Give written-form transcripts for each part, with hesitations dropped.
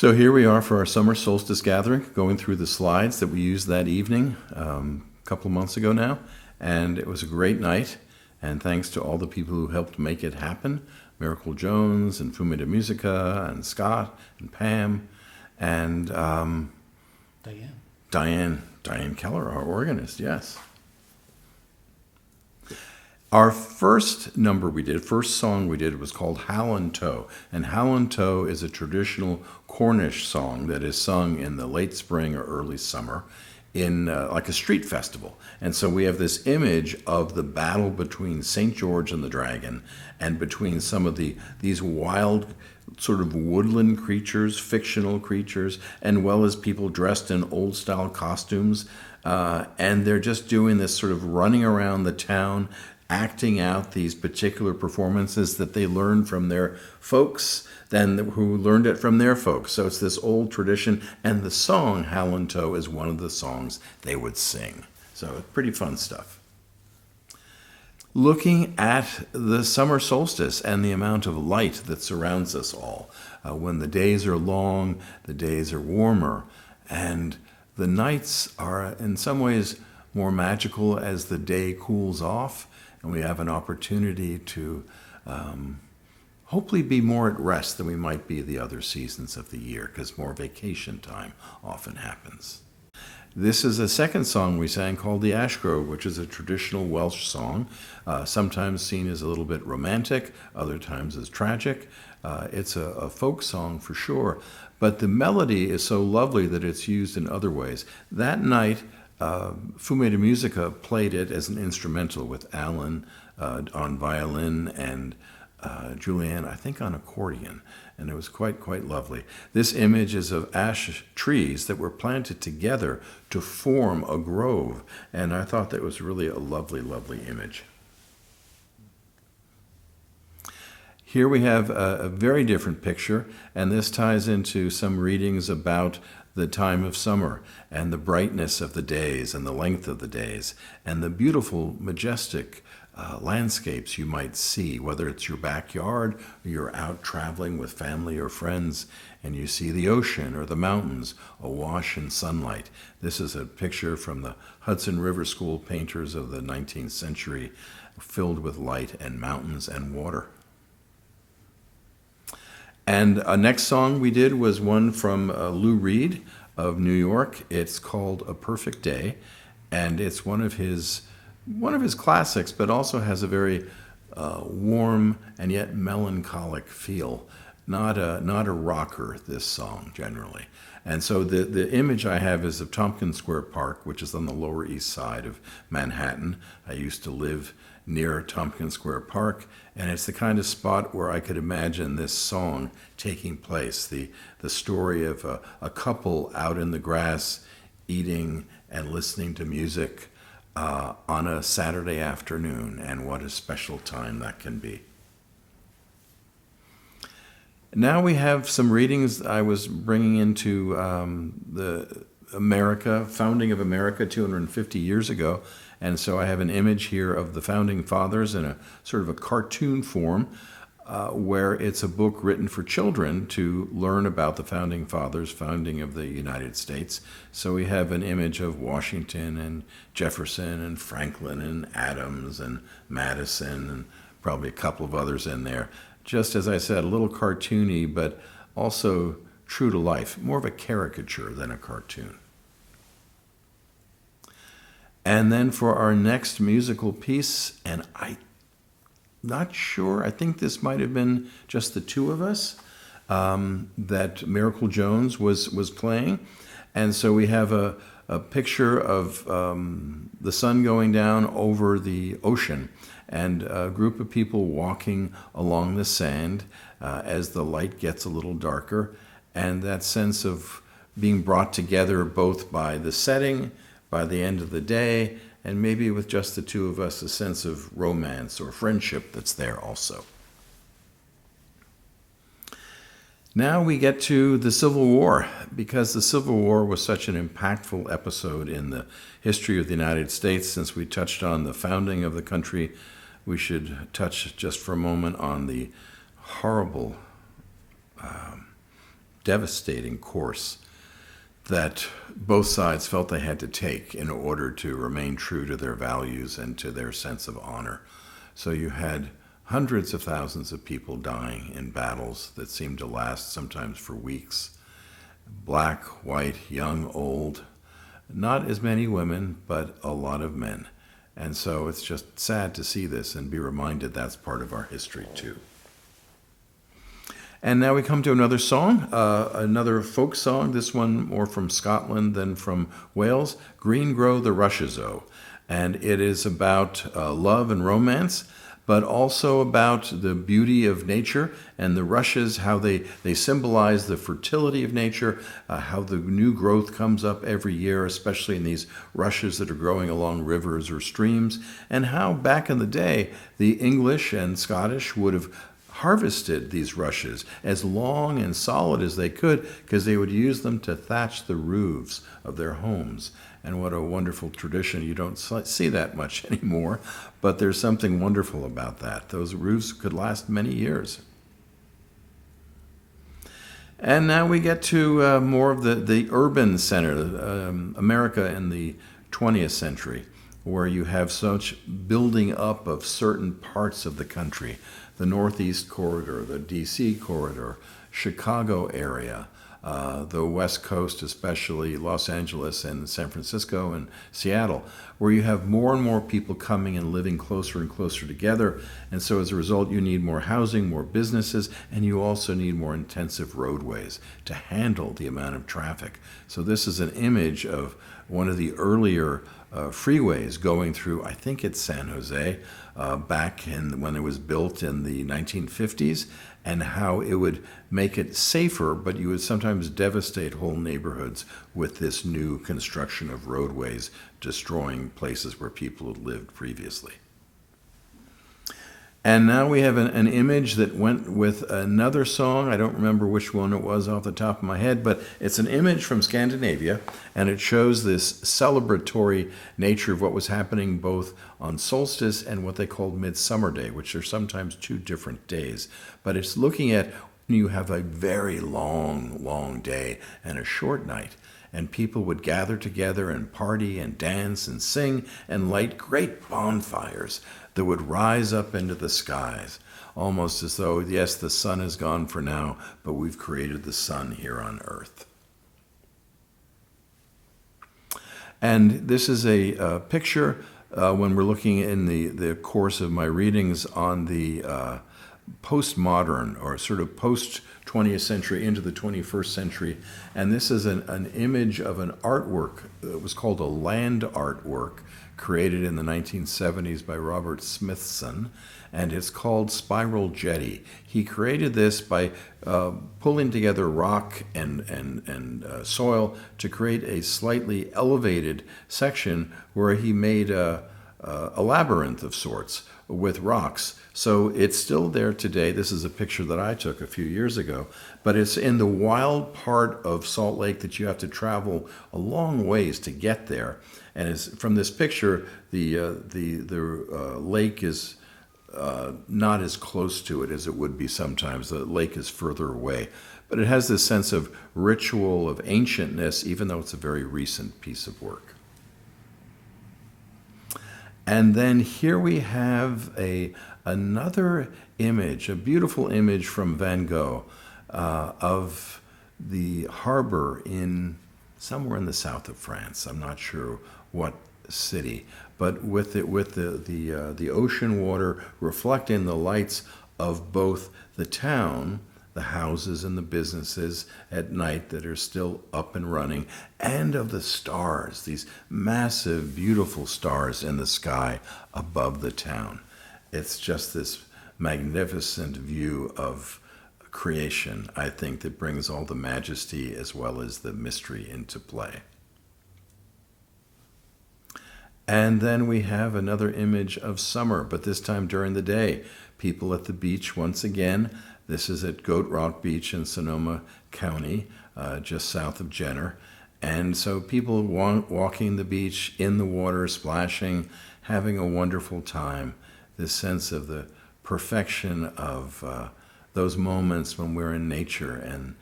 So here we are for our Summer Solstice Gathering, going through the slides that we used that evening a couple of months ago now. And it was a great night. And thanks to all the people who helped make it happen, Miracle Jones and Fume de Musica and Scott and Pam and Diane Keller, our organist, yes. Our first song we did was called Hallantoe. And Hallantoe is a traditional Cornish song that is sung in the late spring or early summer in like a street festival. And so we have this image of the battle between St. George and the dragon and between some of these wild sort of woodland creatures, fictional creatures, and well as people dressed in old style costumes. And they're just doing this sort of running around the town, acting out these particular performances that they learned from their folks, then who learned it from their folks. So it's this old tradition, and the song Hallantoe is one of the songs they would sing. So pretty fun stuff. Looking at the summer solstice and the amount of light that surrounds us all. When the days are long, the days are warmer, and the nights are in some ways more magical as the day cools off, and we have an opportunity to hopefully be more at rest than we might be the other seasons of the year, because more vacation time often happens. This is a second song we sang called The Ash Grove, which is a traditional Welsh song, sometimes seen as a little bit romantic, other times as tragic. It's a folk song for sure, but the melody is so lovely that it's used in other ways. That night, Fume de Musica played it as an instrumental with Alan on violin and Julianne, I think, on accordion, and it was quite lovely. This image is of ash trees that were planted together to form a grove, and I thought that was really a lovely image. Here we have a very different picture, and this ties into some readings about the time of summer and the brightness of the days and the length of the days and the beautiful, majestic landscapes you might see, whether it's your backyard or you're out traveling with family or friends and you see the ocean or the mountains awash in sunlight. This is a picture from the Hudson River School painters of the 19th century, filled with light and mountains and water. And a next song we did was one from Lou Reed of New York. It's called A Perfect Day, and it's one of his classics, but also has a very warm and yet melancholic feel. Not a rocker, this song, generally. And so the image I have is of Tompkins Square Park, which is on the Lower East Side of Manhattan. I used to live near Tompkins Square Park, and it's the kind of spot where I could imagine this song taking place, the story of a couple out in the grass eating and listening to music on a Saturday afternoon, and what a special time that can be. Now we have some readings I was bringing into the founding of America 250 years ago. And so I have an image here of the Founding Fathers in a sort of a cartoon form, where it's a book written for children to learn about the Founding Fathers, founding of the United States. So we have an image of Washington and Jefferson and Franklin and Adams and Madison and probably a couple of others in there. Just as I said, a little cartoony, but also true to life, more of a caricature than a cartoon. And then for our next musical piece, and I'm not sure, I think this might have been just the two of us, that Miracle Jones was playing. And so we have a picture of the sun going down over the ocean and a group of people walking along the sand as the light gets a little darker, and that sense of being brought together both by the setting, by the end of the day, and maybe with just the two of us, a sense of romance or friendship that's there also. Now we get to the Civil War, because the Civil War was such an impactful episode in the history of the United States. Since we touched on the founding of the country, we should touch just for a moment on the horrible devastating course that both sides felt they had to take in order to remain true to their values and to their sense of honor. So you had hundreds of thousands of people dying in battles that seemed to last sometimes for weeks. Black, white, young, old. Not as many women, but a lot of men. And so it's just sad to see this and be reminded that's part of our history too. And now we come to another song, another folk song, this one more from Scotland than from Wales, Green Grow the Rushes O. And it is about love and romance, but also about the beauty of nature and the rushes, how they symbolize the fertility of nature, how the new growth comes up every year, especially in these rushes that are growing along rivers or streams, and how back in the day the English and Scottish would have harvested these rushes as long and solid as they could, because they would use them to thatch the roofs of their homes. And what a wonderful tradition. You don't see that much anymore, but there's something wonderful about that. Those roofs could last many years. And now we get to more of the urban center, America in the 20th century, where you have such building up of certain parts of the country. The Northeast Corridor, the D.C. Corridor, Chicago area, the West Coast, especially Los Angeles and San Francisco and Seattle, where you have more and more people coming and living closer and closer together. And so as a result, you need more housing, more businesses, and you also need more intensive roadways to handle the amount of traffic. So this is an image of one of the earlier freeways going through, I think it's San Jose, back when it was built in the 1950s, and how it would make it safer, but you would sometimes devastate whole neighborhoods with this new construction of roadways, destroying places where people had lived previously. And now we have an image that went with another song. I don't remember which one it was off the top of my head, but it's an image from Scandinavia, and it shows this celebratory nature of what was happening both on solstice and what they called Midsummer Day, which are sometimes two different days. But it's looking at when you have a very long, long day and a short night, and people would gather together and party and dance and sing and light great bonfires that would rise up into the skies, almost as though, yes, the sun is gone for now, but we've created the sun here on earth. And this is a picture when we're looking in the course of my readings on the postmodern or sort of post-20th century into the 21st century. And this is an image of an artwork that was called a land artwork, created in the 1970s by Robert Smithson, and it's called Spiral Jetty. He created this by pulling together rock and soil to create a slightly elevated section where he made a labyrinth of sorts with rocks. So it's still there today. This is a picture that I took a few years ago, but it's in the wild part of Salt Lake that you have to travel a long ways to get there. And from this picture, the lake is not as close to it as it would be sometimes. The lake is further away. But it has this sense of ritual, of ancientness, even though it's a very recent piece of work. And then here we have another image, a beautiful image from Van Gogh of the harbor somewhere in the south of France. I'm not sure what city, but with the ocean water reflecting the lights of both the town, the houses and the businesses at night that are still up and running, and of the stars, these massive, beautiful stars in the sky above the town. It's just this magnificent view of creation, I think, that brings all the majesty as well as the mystery into play. And then we have another image of summer, but this time during the day. People at the beach once again. This is at Goat Rock Beach in Sonoma County, just south of Jenner. And so people walking the beach, in the water, splashing, having a wonderful time. This sense of the perfection of those moments when we're in nature and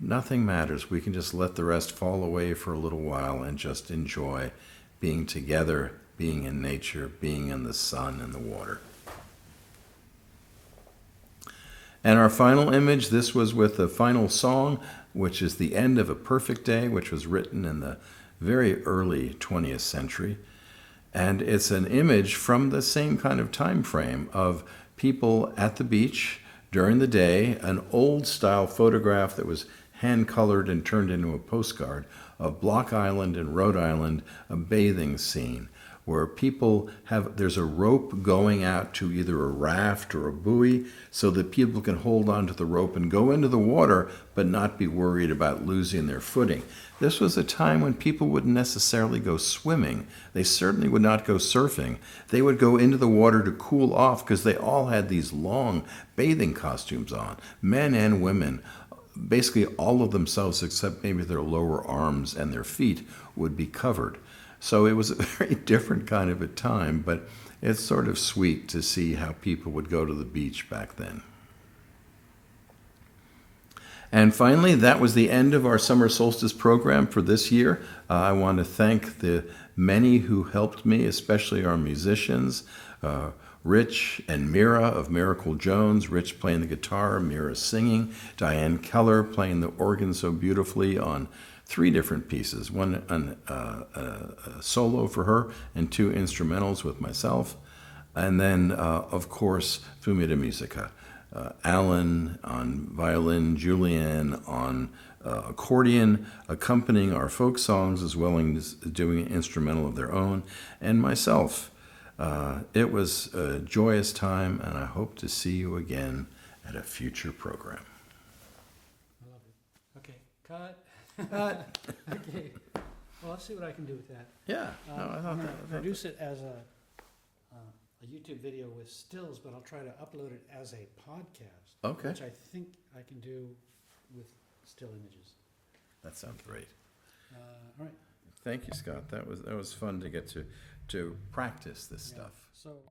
nothing matters. We can just let the rest fall away for a little while and just enjoy being together, being in nature, being in the sun and the water. And our final image, this was with the final song, which is The End of a Perfect Day, which was written in the very early 20th century. And it's an image from the same kind of time frame of people at the beach during the day, an old-style photograph that was hand-colored and turned into a postcard of Block Island in Rhode Island, a bathing scene where there's a rope going out to either a raft or a buoy so that people can hold onto the rope and go into the water but not be worried about losing their footing. This was a time when people wouldn't necessarily go swimming. They certainly would not go surfing. They would go into the water to cool off because they all had these long bathing costumes on, men and women. Basically all of themselves except maybe their lower arms and their feet would be covered. So it was a very different kind of a time, but it's sort of sweet to see how people would go to the beach back then. And finally, that was the end of our summer solstice program for this year. I want to thank the many who helped me, especially our musicians, Rich and Mira of Miracle Jones, Rich playing the guitar, Mira singing, Diane Keller playing the organ so beautifully on 3 different pieces, one a solo for her and 2 instrumentals with myself. And then, of course, Fumita Musica. Alan on violin, Julianne on accordion, accompanying our folk songs as well as doing an instrumental of their own, and myself. It was a joyous time, and I hope to see you again at a future program. I love it. Okay, cut. Okay. Well, let's see what I can do with that. Yeah. No, I I'm thought going to that. produce it as a YouTube video with stills, but I'll try to upload it as a podcast. Okay. Which I think I can do with still images. That sounds great. All right. Thank you, Scott. That was fun to get to practice this Yeah. stuff. So.